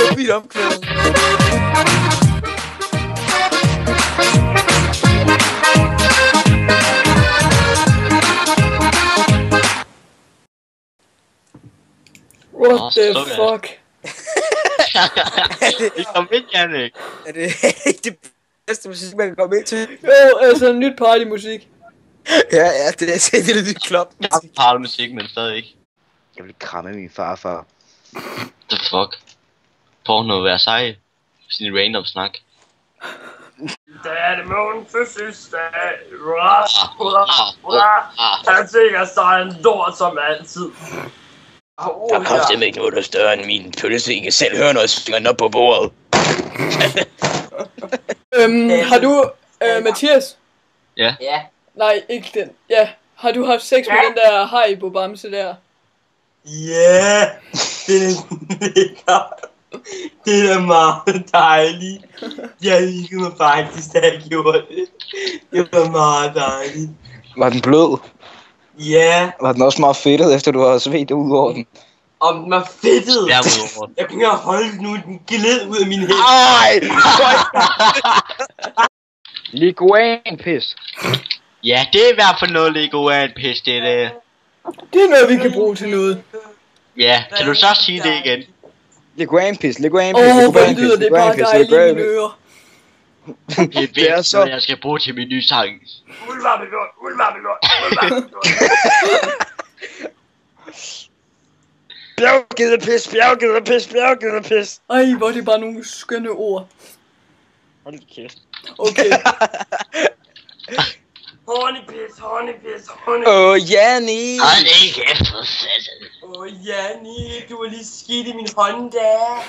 På mit omklæde. What the fuck? Det kom ind, Jannik. Er det ikke det bedste musik, man kan komme ind til? Jo, altså nyt partymusik. Ja, det er lidt nyt klub. Jeg har musik, men stadig ikke. Jeg vil kramme min farfar. The fuck? Prøv nu at være sej. Sin random snak. Da er det morgen fødselsdag. Han tænker sig en lort som altid. Der er kraftigt ikke noget, der er større end min pølse. I kan selv høre noget svingerne op på bordet. Har du, Mathias? Ja. Ja. Nej, ikke den. Ja, har du haft sex med den der Haribo-bamse der? Ja, det er lækker. Det er meget dejligt. Jeg liker mig faktisk, da jeg gjorde det. Det var meget dejligt. Var den blød? Ja, Var den også meget fedtet, efter du har svedt ud over den? om den var fedtet. Jeg er ude Jeg kunne ikke holde nu, den gled ud af min hænd. Ej! Liguan-pis. Ja, det er i hvert fald noget Lego af en pis, det er det. Det er noget, vi kan bruge til noget. Ja, kan du så sige det igen? Liguan-pis, Hvor lyder det bare dejligt i mine ører. Det er virkelig er så- noget, jeg skal bruge til min nye sang. Uldvarmelort, uldvarmelort, uldvarmelort. Bjerggedepis, bjerggedepis, bjerggedepis. Ej, hvor er det bare nogle skønne ord. Hold kæft. Okay. Hornepis, hornepis, hornepis. Janni! Hold ikke efter satan. Janni, du er lige skidt i min hånd, der.